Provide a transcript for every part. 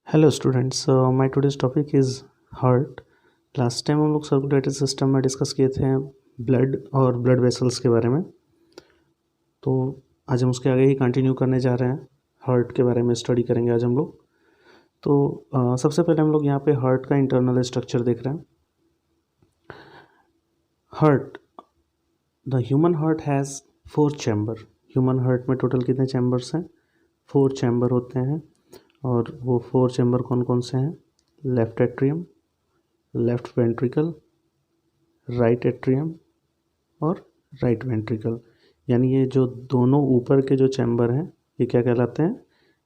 Hello students, my today's topic is heart. Last time हम लोग circulatory system में discuss किए थे ब्लड और ब्लड वेसल्स के बारे में। तो आज हम उसके आगे ही कंटिन्यू करने जा रहे हैं, हार्ट के बारे में स्टडी करेंगे आज हम लोग। तो सबसे पहले हम लोग यहाँ पे हार्ट का इंटरनल स्ट्रक्चर देख रहे हैं। Heart, the human heart has 4 chamber. Human heart में टोटल कितने चैम्बर्स हैं? 4 चैम्बर होते हैं। और वो 4 चैम्बर कौन कौन से हैं? Left atrium, left ventricle, right atrium और राइट वेंट्रिकल। यानी ये जो दोनों ऊपर के जो चैम्बर हैं ये क्या कहलाते हैं?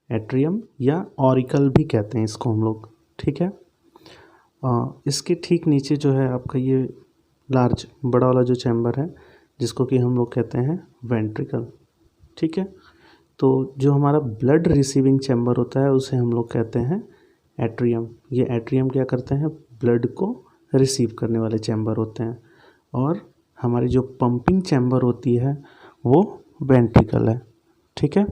एट्रियम या ऑरिकल भी कहते हैं इसको हम लोग। ठीक है। इसके ठीक नीचे जो है आपका ये लार्ज बड़ा वाला जो चैम्बर है जिसको कि हम लोग कहते हैं वेंट्रिकल। ठीक है। तो जो हमारा ब्लड रिसीविंग चैम्बर होता है उसे हम लोग कहते हैं एट्रियम। ये एट्रियम क्या करते हैं? ब्लड को रिसीव करने वाले चैम्बर होते हैं। और हमारी जो पंपिंग चैम्बर होती है वो वेंट्रिकल है। ठीक है।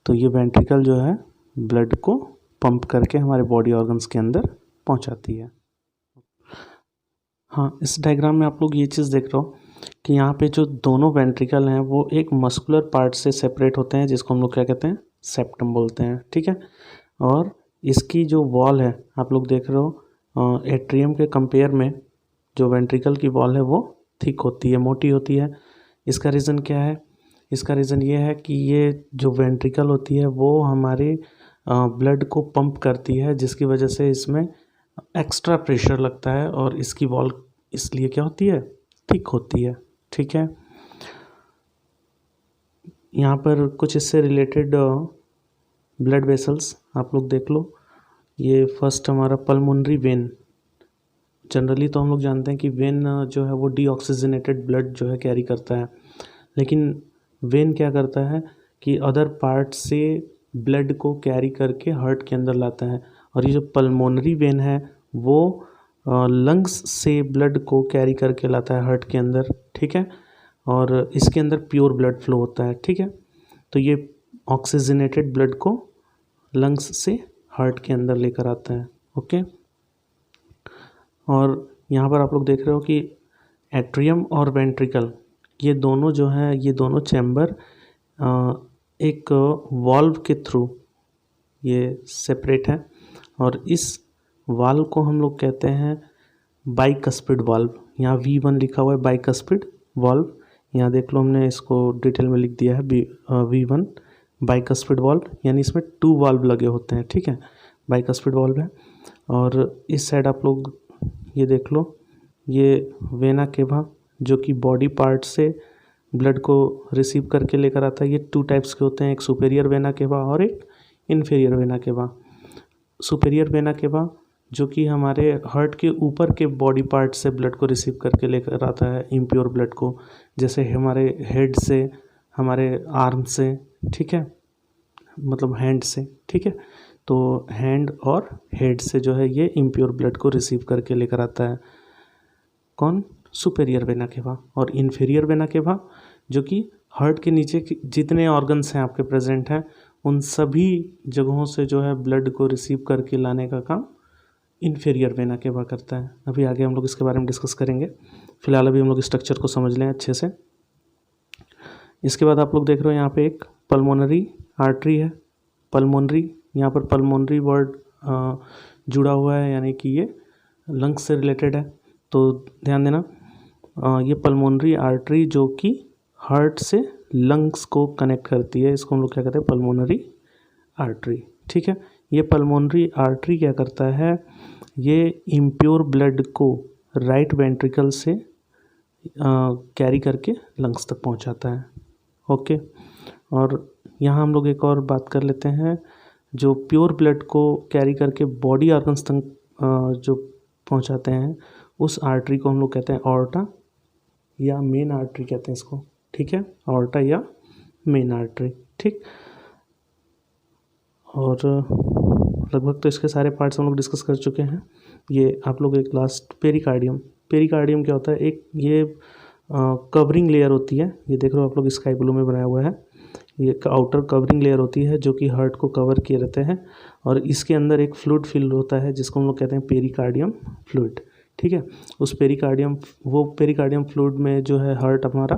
तो ये वेंट्रिकल जो है ब्लड को पंप करके हमारे बॉडी ऑर्गन्स के अंदर पहुंचाती है। हाँ, इस डायग्राम में आप लोग ये चीज़ देख रहे हो कि यहाँ पे जो दोनों वेंट्रिकल हैं वो एक मस्कुलर पार्ट से सेपरेट होते हैं जिसको हम लोग क्या कहते हैं? सेप्टम बोलते हैं। ठीक है। और इसकी जो वॉल है आप लोग देख रहे हो, एट्रियम के कंपेयर में जो वेंट्रिकल की वॉल है वो थिक होती है, मोटी होती है। इसका रीज़न क्या है? इसका रीज़न ये है कि ये जो वेंट्रिकल होती है वो हमारे ब्लड को पंप करती है, जिसकी वजह से इसमें एक्स्ट्रा प्रेशर लगता है और इसकी वॉल इसलिए क्या होती है? थिक होती है। ठीक है। यहाँ पर कुछ इससे रिलेटेड ब्लड वेसल्स आप लोग देख लो। ये फर्स्ट हमारा पल्मोनरी वेन। जनरली तो हम लोग जानते हैं कि वेन जो है वो डीऑक्सीजनेटेड ब्लड जो है कैरी करता है, लेकिन वेन क्या करता है कि अदर पार्ट से ब्लड को कैरी करके हार्ट के अंदर लाता है। और ये जो पल्मोनरी वेन है वो लंग्स से ब्लड को कैरी करके लाता है हार्ट के अंदर। ठीक है। और इसके अंदर प्योर ब्लड फ्लो होता है। ठीक है। तो ये ऑक्सीजनेटेड ब्लड को लंग्स से हार्ट के अंदर लेकर आता है। ओके। और यहाँ पर आप लोग देख रहे हो कि एट्रियम और वेंट्रिकल ये दोनों जो हैं ये दोनों चैम्बर एक वॉल्व के थ्रू ये सेपरेट है। और इस वाल्व को हम लोग कहते हैं बाइकस्पिड वाल्व। यहाँ V1 लिखा हुआ है, बाइकस्पिड वाल्व। यहाँ देख लो हमने इसको डिटेल में लिख दिया है V1 बाइकस्पिड वाल्व, यानी इसमें 2 वाल्व लगे होते हैं। ठीक है। बाइकस्पिड वाल्व है। और इस साइड आप लोग ये देख लो, ये वेना केवा जो कि बॉडी पार्ट से ब्लड को रिसीव करके लेकर आता है। ये 2 टाइप्स के होते हैं, एक सुपेरियर वेना केवा और एक inferior vena cava. Superior vena cava जो कि हमारे हार्ट के ऊपर के बॉडी पार्ट से ब्लड को रिसीव करके लेकर आता है इम्प्योर ब्लड को, जैसे हमारे हेड से, हमारे आर्म से। ठीक है। मतलब हैंड से। ठीक है। तो हैंड और हेड से जो है ये इम्प्योर ब्लड को रिसीव करके लेकर आता है कौन? Superior vena cava. और इन्फीरियर वेना केवा जो कि हार्ट के नीचे के जितने ऑर्गन्स हैं आपके प्रेजेंट हैं उन सभी जगहों से जो है ब्लड को रिसीव करके लाने का काम इन्फीरियर वेना केवा करता है। अभी आगे हम लोग इसके बारे में डिस्कस करेंगे। फिलहाल अभी हम लोग स्ट्रक्चर को समझ लें अच्छे से। इसके बाद आप लोग देख रहे हो यहाँ पे एक पल्मोनरी आर्टरी है। पल्मोनरी, यहाँ पर पल्मोनरी वर्ड जुड़ा हुआ है, यानी कि ये लंग्स से रिलेटेड है। तो ध्यान देना, ये पल्मोनरी आर्टरी जो कि हार्ट से लंग्स को कनेक्ट करती है, इसको हम लोग क्या कहते हैं? Pulmonary artery. ठीक है। ये पल्मोनरी आर्टरी क्या करता है? ये इम्प्योर ब्लड को राइट वेंट्रिकल से कैरी करके लंग्स तक पहुंचाता है। ओके। और यहाँ हम लोग एक और बात कर लेते हैं, जो प्योर ब्लड को कैरी करके बॉडी ऑर्गन्स तक जो पहुंचाते हैं उस आर्टरी को हम लोग कहते हैं ऑर्टा या मेन आर्टरी कहते हैं इसको। ठीक है। ऑर्टा या मेन आर्टरी। ठीक। और लगभग तो इसके सारे पार्ट्स हम लोग डिस्कस कर चुके हैं। ये आप लोग एक लास्ट पेरिकार्डियम। पेरिकार्डियम क्या होता है? एक ये कवरिंग लेयर होती है। ये देख रहे हो आप लोग स्काई ब्लू में बनाया हुआ है। ये आउटर कवरिंग लेयर होती है जो कि हार्ट को कवर किए रहते हैं, और इसके अंदर एक फ्लूइड फिल होता है जिसको हम लोग कहते हैं पेरिकार्डियम फ्लूइड। ठीक है, उस पेरिकार्डियम फ्लूइड में जो है हार्ट हमारा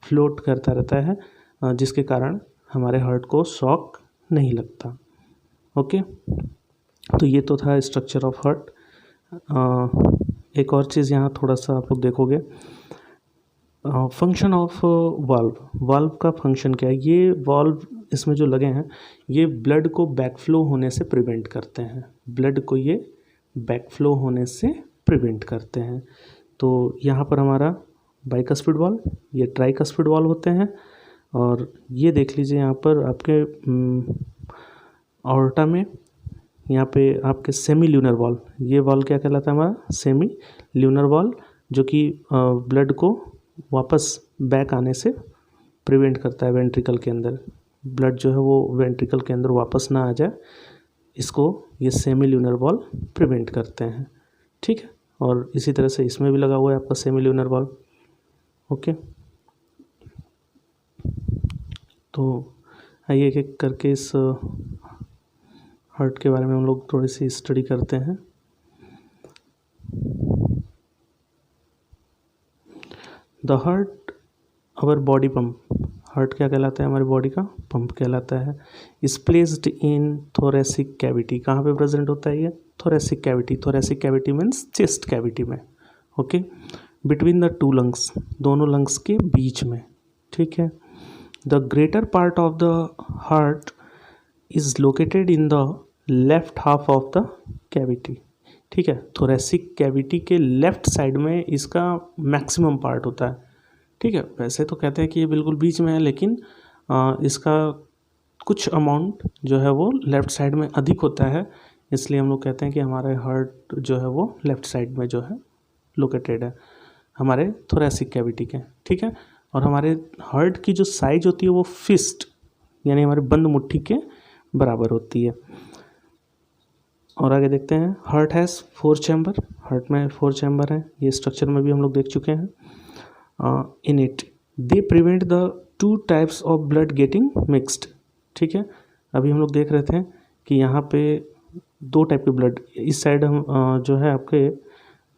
फ्लोट करता रहता है, जिसके कारण हमारे हार्ट को शॉक नहीं लगता। ओके, तो ये तो था स्ट्रक्चर ऑफ हार्ट। एक और चीज़ यहाँ थोड़ा सा आप लोग देखोगे, फंक्शन ऑफ वाल्व का फंक्शन क्या है। ये वाल्व इसमें जो लगे हैं ये ब्लड को बैकफ्लो होने से प्रिवेंट करते हैं, ब्लड को ये बैकफ्लो होने से प्रिवेंट करते हैं। तो यहाँ पर हमारा बाइकस्पिड वाल्व, ये ट्राइकस्पिड वाल्व होते हैं, और ये देख लीजिए यहाँ पर आपके ऑर्टा में यहाँ पे आपके सेमी ल्यूनर वाल्व, ये वाल्व क्या कहलाता है हमारा सेमी ल्यूनर वाल्व, जो कि ब्लड को वापस बैक आने से प्रिवेंट करता है। वेंट्रिकल के अंदर ब्लड जो है वो वेंट्रिकल के अंदर वापस ना आ जाए, इसको ये सेमी ल्यूनर वाल्व प्रिवेंट करते हैं। ठीक है, और इसी तरह से इसमें भी लगा हुआ है आपका सेमी ल्यूनर वाल्व। ओके, तो आइए एक एक करके इस हार्ट के बारे में हम लोग थोड़ी सी स्टडी करते हैं। The heart our body pump, heart क्या कहलाता है, हमारी बॉडी का पंप कहलाता है। Is placed in thoracic cavity, कहाँ पे प्रेजेंट होता है ये, thoracic cavity. Thoracic cavity means chest cavity में। Okay, between the two lungs, दोनों लंग्स के बीच में। ठीक है, the greater part of the heart is located in the left half of the cavity. ठीक है, थोरेसिक कैविटी के लेफ्ट साइड में इसका मैक्सिमम पार्ट होता है। ठीक है, वैसे तो कहते हैं कि ये बिल्कुल बीच में है, लेकिन इसका कुछ अमाउंट जो है वो लेफ़्ट साइड में अधिक होता है, इसलिए हम लोग कहते हैं कि हमारे हार्ट जो है वो लेफ़्ट साइड में जो है लोकेटेड है हमारे थोरेसिक कैविटी के। ठीक है, और हमारे हार्ट की जो साइज होती है वो फिस्ट यानी हमारे बंद मुट्ठी के बराबर होती है। और आगे देखते हैं, हार्ट हैज़ 4 चैम्बर, हार्ट में 4 चैम्बर हैं, ये स्ट्रक्चर में भी हम लोग देख चुके हैं। In it they prevent the 2 types of blood getting mixed. ठीक है, अभी हम लोग देख रहे थे कि यहाँ पे 2 टाइप के ब्लड, इस साइड हम जो है आपके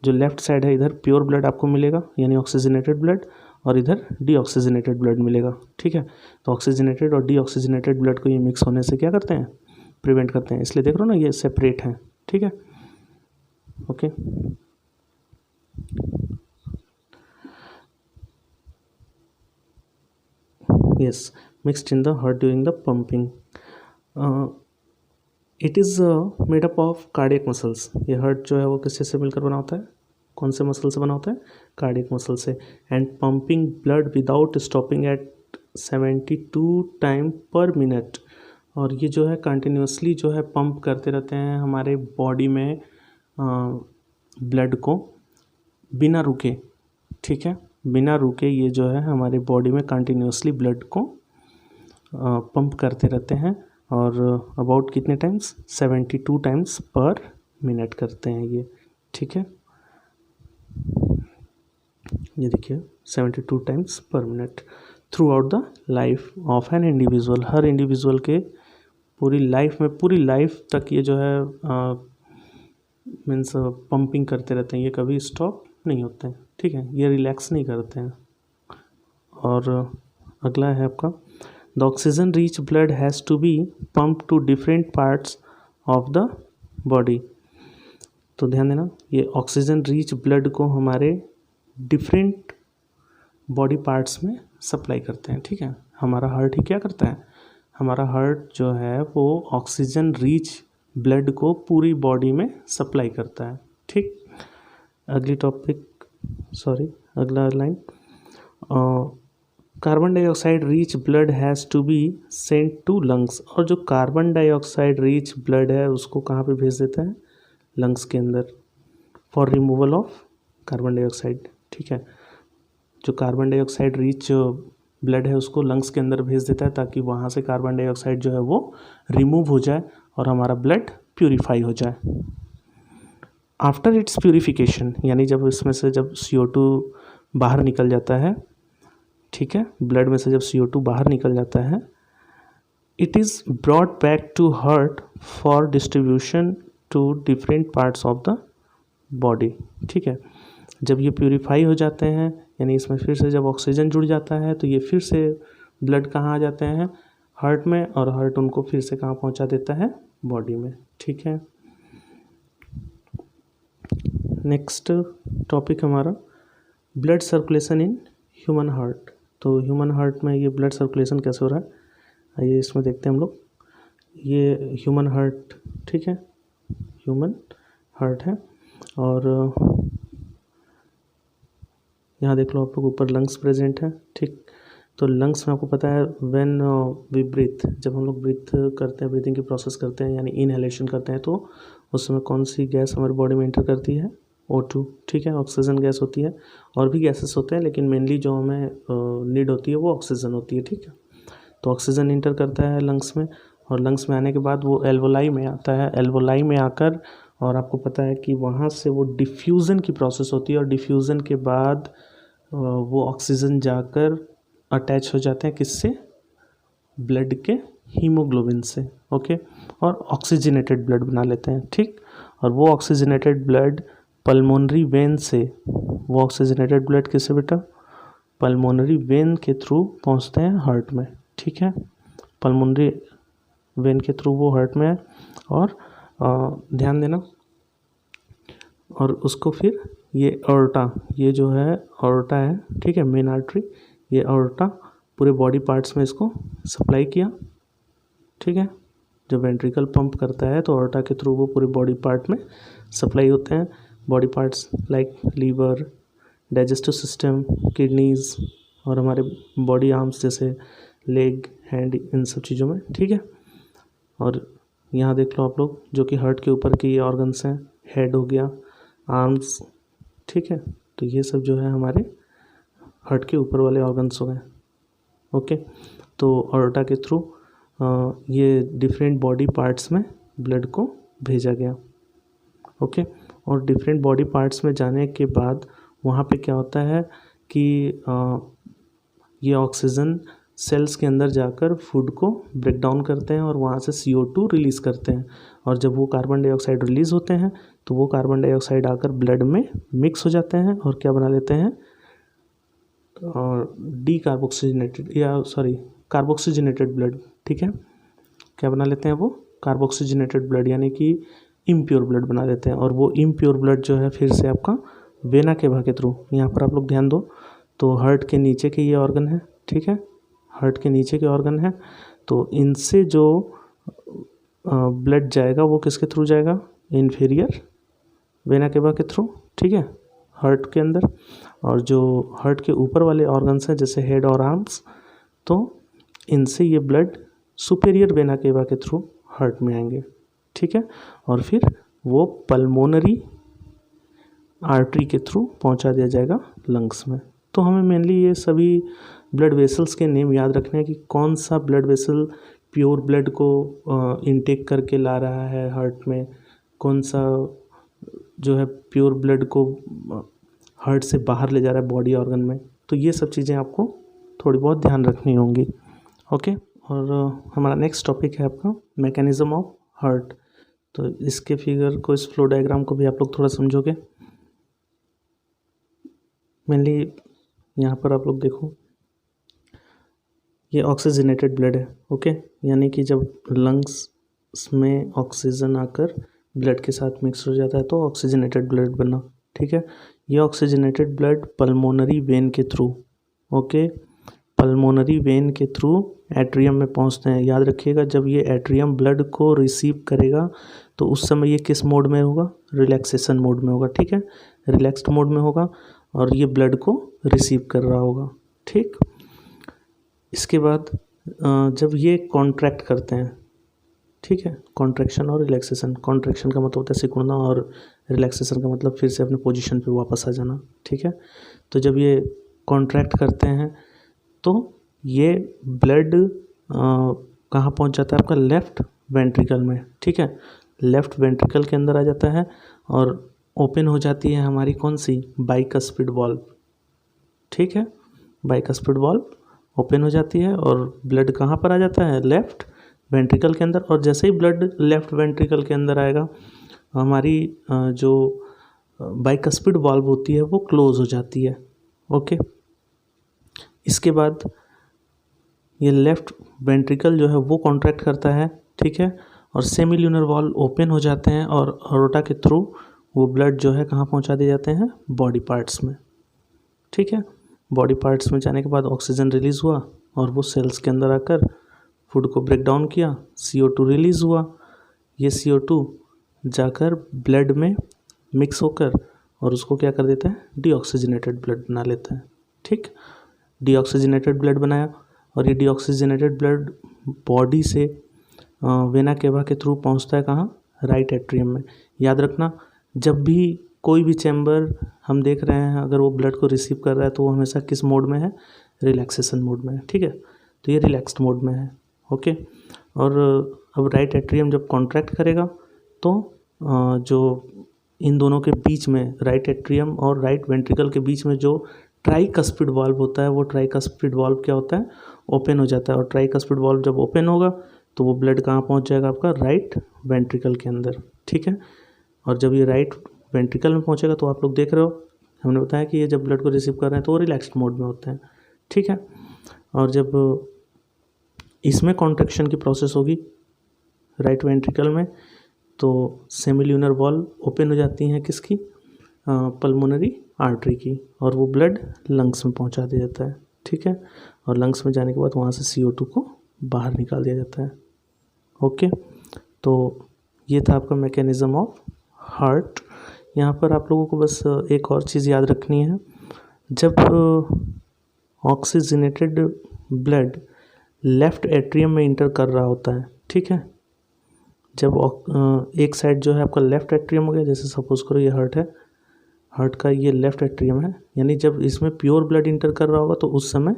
जो लेफ़्ट साइड है इधर प्योर ब्लड आपको मिलेगा यानी ऑक्सीजनेटेड ब्लड, और इधर डीऑक्सीजनेटेड ब्लड मिलेगा। ठीक है, तो ऑक्सीजनेटेड और डीऑक्सीजनेटेड ब्लड को ये मिक्स होने से क्या करते हैं, प्रिवेंट करते हैं, इसलिए देख रहे हो ना ये सेपरेट हैं। ठीक है, okay. yes, mixed in the heart during the pumping. It is made up of cardiac muscles. ये हार्ट जो है वो किससे से मिलकर बना होता है, कौन से मसल से बना होता है, कार्डियक मसल से। And pumping blood without stopping eight 72 time पर मिनट, और ये जो है कंटिन्यूसली जो है पंप करते रहते हैं हमारे बॉडी में ब्लड को बिना रुके। ठीक है, बिना रुके ये जो है हमारे बॉडी में कंटिन्यूसली ब्लड को पंप करते रहते हैं, और अबाउट कितने टाइम्स, 72 टाइम्स पर मिनट करते हैं ये। ठीक है, ये देखिए 72 टाइम्स पर minute through out the life of an individual. Her individual के पूरी लाइफ में, पूरी लाइफ तक ये जो है मीन्स पंपिंग करते रहते हैं, ये कभी स्टॉप नहीं होते हैं। ठीक है, ये रिलैक्स नहीं करते हैं। और अगला है आपका, the oxygen rich blood has to be pump to different parts of the body. तो ध्यान देना, ये ऑक्सीजन रिच ब्लड को हमारे डिफरेंट बॉडी पार्ट्स में सप्लाई करते हैं। ठीक है, हमारा हार्ट ही क्या करता है, हमारा हार्ट जो है वो ऑक्सीजन रिच ब्लड को पूरी बॉडी में सप्लाई करता है। ठीक, अगली टॉपिक, अगला line, carbon dioxide rich blood has to be sent to lungs. और जो कार्बन डाइऑक्साइड रिच ब्लड है उसको कहाँ पे भेज देता है, लंग्स के अंदर, for removal of carbon dioxide. ठीक है, जो कार्बन डाइऑक्साइड रिच ब्लड है उसको लंग्स के अंदर भेज देता है ताकि वहाँ से कार्बन डाइऑक्साइड जो है वो रिमूव हो जाए और हमारा ब्लड प्यूरिफाई हो जाए। आफ्टर इट्स प्यूरिफिकेशन, यानी जब इसमें से जब CO2 बाहर निकल जाता है, ठीक है, ब्लड में से जब CO2 बाहर निकल जाता है, it is brought back to heart for distribution to different parts of the body. ठीक है, जब ये प्यूरिफाई हो जाते हैं, यानी इसमें फिर से जब ऑक्सीजन जुड़ जाता है तो ये फिर से ब्लड कहाँ आ जाते हैं, हार्ट में, और हार्ट उनको फिर से कहाँ पहुँचा देता है, बॉडी में। ठीक है, नेक्स्ट टॉपिक हमारा blood circulation in human heart. तो ह्यूमन हार्ट में ये ब्लड सर्कुलेशन कैसे हो रहा है, आइए इसमें देखते हैं हम लोग। ये ह्यूमन हार्ट, ठीक है, ह्यूमन हार्ट है, और यहाँ देख लो आप लोग, ऊपर लंग्स प्रेजेंट है। ठीक, तो लंग्स में आपको पता है व्हेन वी ब्रीथ, जब हम लोग ब्रीथ करते हैं, ब्रीथिंग की प्रोसेस करते हैं, यानी इनहेलेशन करते हैं, तो उस समय कौन सी गैस हमारी बॉडी में एंटर करती है, O2। ठीक है, ऑक्सीजन गैस होती है, और भी गैसेस होते हैं, लेकिन मेनली जो हमें नीड होती है वो ऑक्सीजन होती है। ठीक है, तो ऑक्सीजन इंटर करता है लंग्स में, और लंग्स में आने के बाद वो एल्वोलाई में आता है। एल्वोलाई में आकर, और आपको पता है कि वहाँ से वो डिफ्यूज़न की प्रोसेस होती है, और डिफ्यूज़न के बाद वो ऑक्सीजन जाकर अटैच हो जाते हैं किससे, ब्लड के हीमोग्लोबिन से। ओके, और ऑक्सीजनेटेड ब्लड बना लेते हैं। ठीक, और वो ऑक्सीजनेटेड ब्लड पल्मोनरी वेन से, वो ऑक्सीजनेटेड ब्लड किससे बेटा, पल्मोनरी वेन के थ्रू पहुंचते हैं हार्ट में। ठीक है, पल्मोनरी वेन के थ्रू वो हार्ट में है, और ध्यान देना, और उसको फिर ये ऑर्टा, ये जो है ऑर्टा है, ठीक है, मेन आर्टरी, ये ऑर्टा पूरे बॉडी पार्ट्स में इसको सप्लाई किया। ठीक है, जब वेंट्रिकल पंप करता है तो ऑर्टा के थ्रू वो पूरे बॉडी पार्ट में सप्लाई होते हैं। Body parts like liver, digestive system, kidneys, और हमारे बॉडी आर्म्स जैसे लेग, हैंड, इन सब चीज़ों में। ठीक है, और यहाँ देख लो आप लोग, जो कि हार्ट के ऊपर के ये ऑर्गन्स हैं, हेड हो गया, आर्म्स, ठीक है, तो ये सब जो है हमारे हार्ट के ऊपर वाले ऑर्गन्स हो गए। ओके, तो ऑर्टा के थ्रू ये डिफरेंट बॉडी पार्ट्स में ब्लड को भेजा गया। ओके, और डिफरेंट बॉडी पार्ट्स में जाने के बाद वहाँ पे क्या होता है कि ये ऑक्सीजन सेल्स के अंदर जाकर फूड को ब्रेक डाउन करते हैं, और वहाँ से CO2 रिलीज़ करते हैं, और जब वो कार्बन डाइऑक्साइड रिलीज़ होते हैं तो वो कार्बन डाइऑक्साइड आकर ब्लड में मिक्स हो जाते हैं, और क्या बना लेते हैं, और कार्बोक्सीजनेटेड ब्लड। ठीक है, क्या बना लेते हैं वो, कार्बोक्सीजनेटेड ब्लड, यानी कि इम्प्योर ब्लड बना देते हैं, और वो इम्प्योर ब्लड जो है फिर से आपका वेना केवा के थ्रू, यहाँ पर आप लोग ध्यान दो, तो हार्ट के नीचे के ये ऑर्गन है। ठीक है, हार्ट के नीचे के ऑर्गन है, तो इनसे जो ब्लड जाएगा वो किसके थ्रू जाएगा, इन्फीरियर वेना केवा के थ्रू। ठीक है, हार्ट के अंदर, और जो हार्ट के ऊपर वाले ऑर्गन्स हैं जैसे हेड और आर्म्स, तो इनसे ये ब्लड सुपेरियर वेना केवा के थ्रू हार्ट में आएंगे। ठीक है, और फिर वो पल्मोनरी आर्टरी के थ्रू पहुंचा दिया जाएगा लंग्स में। तो हमें मेनली ये सभी ब्लड वेसल्स के नेम याद रखने हैं कि कौन सा ब्लड वेसल प्योर ब्लड को इनटेक करके ला रहा है हार्ट में, कौन सा जो है प्योर ब्लड को हार्ट से बाहर ले जा रहा है बॉडी ऑर्गन में। तो ये सब चीज़ें आपको थोड़ी बहुत ध्यान रखनी होंगी। ओके, और हमारा नेक्स्ट टॉपिक है आपका मैकेनिज़्म ऑफ हार्ट। तो इसके फिगर को, इस फ्लो डायग्राम को भी आप लोग थोड़ा समझोगे। मेनली यहाँ पर आप लोग देखो, ये ऑक्सीजनेटेड ब्लड है। ओके, यानी कि जब लंग्स में ऑक्सीजन आकर ब्लड के साथ मिक्स हो जाता है तो ऑक्सीजनेटेड ब्लड बना। ठीक है, ये ऑक्सीजनेटेड ब्लड पल्मोनरी वेन के थ्रू, ओके, पल्मोनरी वेन के थ्रू एट्रियम में पहुंचते हैं। याद रखिएगा, जब ये एट्रियम ब्लड को रिसीव करेगा तो उस समय ये किस मोड में होगा, रिलैक्सेशन मोड में होगा। ठीक है, रिलैक्स्ड मोड में होगा, और ये ब्लड को रिसीव कर रहा होगा। ठीक, इसके बाद जब ये कॉन्ट्रैक्ट करते हैं, ठीक है, कॉन्ट्रैक्शन और रिलैक्सेशन, कॉन्ट्रैक्शन का मतलब होता है सिकुड़ना, और रिलैक्सेशन का मतलब फिर से अपने पोजीशन पे वापस आ जाना। ठीक है, तो जब ये कॉन्ट्रैक्ट करते हैं तो ये ब्लड कहाँ पहुंच जाता है, आपका लेफ़्ट वेंट्रिकल में। ठीक है, लेफ़्ट वेंट्रिकल के अंदर आ जाता है, और ओपन हो जाती है हमारी कौन सी, बाइकस्पिड वाल्व। ठीक है, बाइकस्पिड वाल्व ओपन हो जाती है, और ब्लड कहाँ पर आ जाता है, लेफ़्ट वेंट्रिकल के अंदर, और जैसे ही ब्लड लेफ्ट वेंट्रिकल के अंदर आएगा हमारी जो बाइकस्पिड वाल्व होती है वो क्लोज हो जाती है। ओके, इसके बाद ये लेफ्ट वेंट्रिकल जो है वो कॉन्ट्रैक्ट करता है, ठीक है, और सेमिल्यूनर वाल्व ओपन हो जाते हैं और अरोटा के थ्रू वो ब्लड जो है कहाँ पहुंचा दिए जाते हैं, बॉडी पार्ट्स में। ठीक है, बॉडी पार्ट्स में जाने के बाद ऑक्सीजन रिलीज़ हुआ और वो सेल्स के अंदर आकर फूड को ब्रेक डाउन किया, CO2 रिलीज़ हुआ। ये CO2 जाकर ब्लड में मिक्स होकर और उसको क्या कर देता है, डीऑक्सीजनेटेड ब्लड बना लेता है। ठीक, डीऑक्सीजनेटेड ब्लड बनाया और ये डीऑक्सीजनेटेड ब्लड बॉडी से वेना केवा के थ्रू पहुंचता है कहाँ, राइट एट्रियम में। याद रखना, जब भी कोई भी चैम्बर हम देख रहे हैं अगर वो ब्लड को रिसीव कर रहा है तो वो हमेशा किस मोड में है, रिलैक्सेशन मोड में है। ठीक है, तो ये रिलैक्स्ड मोड में है। ओके, और अब राइट एट्रियम जब कॉन्ट्रैक्ट करेगा तो जो इन दोनों के बीच में, राइट एट्रियम और राइट वेंट्रिकल के बीच में जो ट्राइकस्पिड वाल्व होता है, वो ट्राइकस्पिड वाल्व क्या होता है, ओपन हो जाता है। और ट्राइकस्पिड वाल्व जब ओपन होगा तो वो ब्लड कहाँ पहुँच जाएगा, आपका राइट वेंट्रिकल के अंदर। ठीक है, और जब ये राइट वेंट्रिकल में पहुँचेगा तो आप लोग देख रहे हो, हमने बताया कि ये जब ब्लड को रिसीव कर रहे हैं तो वो रिलैक्स्ड मोड में होते हैं। ठीक है, और जब इसमें कॉन्ट्रैक्शन की प्रोसेस होगी राइट वेंट्रिकल में तो सेमिल्यूनर वॉल्व ओपन हो जाती हैं किसकी, पल्मोनरी आर्टरी की, और वो ब्लड लंग्स में पहुंचा दिया जाता है। ठीक है, और लंग्स में जाने के बाद वहाँ से CO2 को बाहर निकाल दिया जाता है। ओके, तो ये था आपका मैकेनिज़्म ऑफ हार्ट। यहाँ पर आप लोगों को बस एक और चीज़ याद रखनी है, जब ऑक्सीजनेटेड ब्लड लेफ़्ट एट्रियम में इंटर कर रहा होता है, ठीक है, जब एक साइड जो है आपका लेफ़्ट एट्रियम हो गया, जैसे सपोज करो ये हार्ट का ये लेफ़्ट एट्रियम है, यानी जब इसमें प्योर ब्लड इंटर कर रहा होगा तो उस समय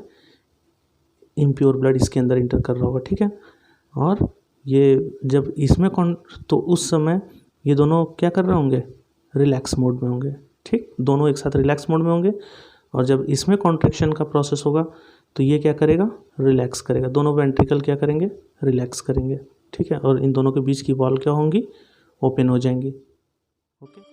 इम्प्योर ब्लड इसके अंदर इंटर कर रहा होगा। ठीक है, और ये जब इसमें तो उस समय ये दोनों क्या कर रहे होंगे, रिलैक्स मोड में होंगे। ठीक, दोनों एक साथ रिलैक्स मोड में होंगे, और जब इसमें कॉन्ट्रैक्शन का प्रोसेस होगा तो ये क्या करेगा, रिलैक्स करेगा। दोनों वेंट्रिकल क्या करेंगे, रिलैक्स करेंगे। ठीक है, और इन दोनों के बीच की वॉल्व क्या होंगी, ओपन हो जाएंगी। ओके।